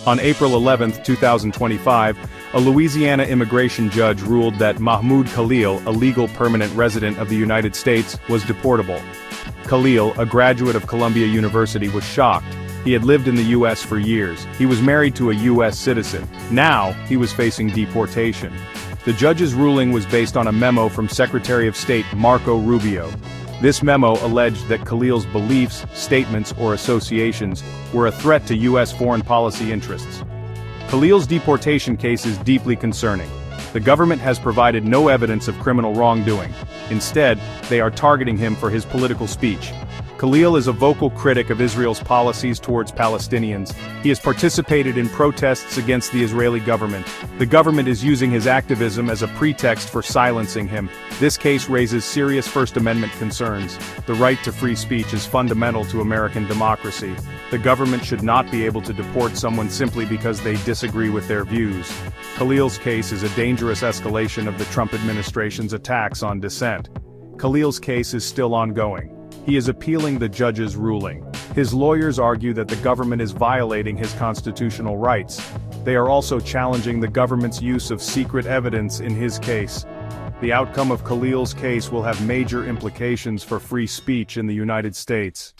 On April 11, 2025, a Louisiana immigration judge ruled that Mahmoud Khalil, a legal permanent resident of the United States, was deportable. Khalil, a graduate of Columbia University, was shocked. He had lived in the U.S. for years. He was married to a U.S. citizen. Now, he was facing deportation. The judge's ruling was based on a memo from Secretary of State Marco Rubio. This memo alleged that Khalil's beliefs, statements, or associations were a threat to U.S. foreign policy interests. Khalil's deportation case is deeply concerning. The government has provided no evidence of criminal wrongdoing. Instead, they are targeting him for his political speech. Khalil is a vocal critic of Israel's policies towards Palestinians. He has participated in protests against the Israeli government. The government is using his activism as a pretext for silencing him. This case raises serious First Amendment concerns. The right to free speech is fundamental to American democracy. The government should not be able to deport someone simply because they disagree with their views. Khalil's case is a dangerous escalation of the Trump administration's attacks on dissent. Khalil's case is still ongoing. He is appealing the judge's ruling. His lawyers argue that the government is violating his constitutional rights. They are also challenging the government's use of secret evidence in his case. The outcome of Khalil's case will have major implications for free speech in the United States.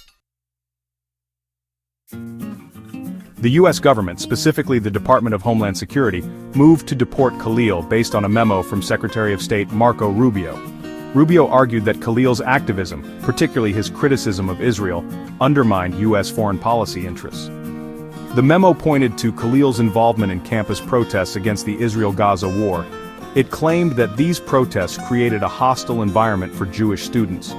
The U.S. government, specifically the Department of Homeland Security, moved to deport Khalil based on a memo from Secretary of State Marco Rubio. Rubio argued that Khalil's activism, particularly his criticism of Israel, undermined U.S. foreign policy interests. The memo pointed to Khalil's involvement in campus protests against the Israel-Gaza war. It claimed that these protests created a hostile environment for Jewish students.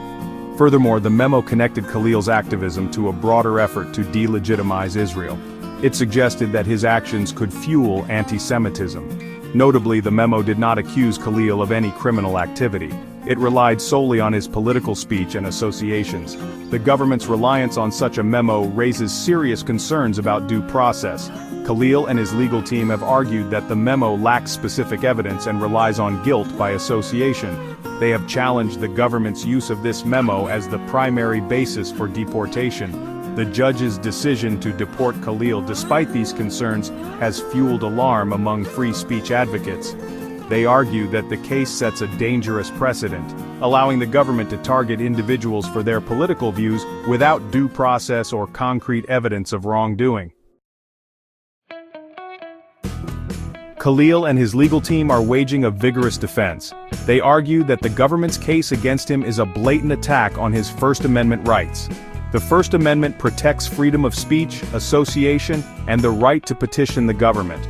Furthermore, the memo connected Khalil's activism to a broader effort to delegitimize Israel. It suggested that his actions could fuel anti-Semitism. Notably, the memo did not accuse Khalil of any criminal activity. It relied solely on his political speech and associations. The government's reliance on such a memo raises serious concerns about due process. Khalil and his legal team have argued that the memo lacks specific evidence and relies on guilt by association. They have challenged the government's use of this memo as the primary basis for deportation. The judge's decision to deport Khalil despite these concerns has fueled alarm among free speech advocates. They argue that the case sets a dangerous precedent, allowing the government to target individuals for their political views without due process or concrete evidence of wrongdoing. Khalil and his legal team are waging a vigorous defense. They argue that the government's case against him is a blatant attack on his First Amendment rights. The First Amendment protects freedom of speech, association, and the right to petition the government.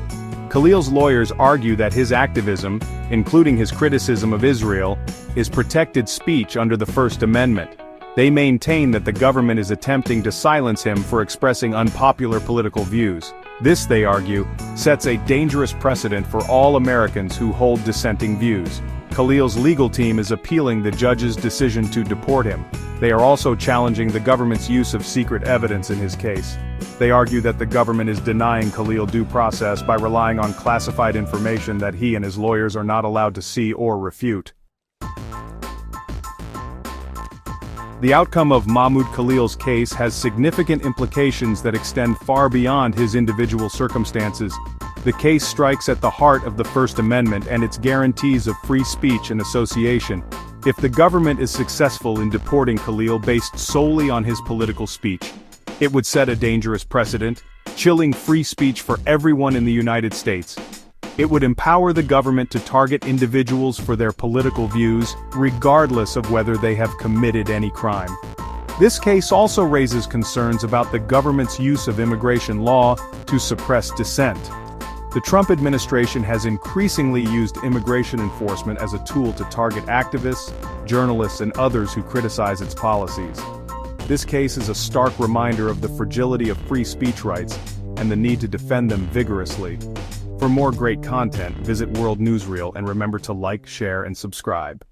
Khalil's lawyers argue that his activism, including his criticism of Israel, is protected speech under the First Amendment. They maintain that the government is attempting to silence him for expressing unpopular political views. This, they argue, sets a dangerous precedent for all Americans who hold dissenting views. Khalil's legal team is appealing the judge's decision to deport him. They are also challenging the government's use of secret evidence in his case. They argue that the government is denying Khalil due process by relying on classified information that he and his lawyers are not allowed to see or refute. The outcome of Mahmoud Khalil's case has significant implications that extend far beyond his individual circumstances. The case strikes at the heart of the First Amendment and its guarantees of free speech and association. If the government is successful in deporting Khalil based solely on his political speech, it would set a dangerous precedent, chilling free speech for everyone in the United States. It would empower the government to target individuals for their political views, regardless of whether they have committed any crime. This case also raises concerns about the government's use of immigration law to suppress dissent. The Trump administration has increasingly used immigration enforcement as a tool to target activists, journalists, and others who criticize its policies. This case is a stark reminder of the fragility of free speech rights and the need to defend them vigorously. For more great content, visit World Newsreel and remember to like, share, and subscribe.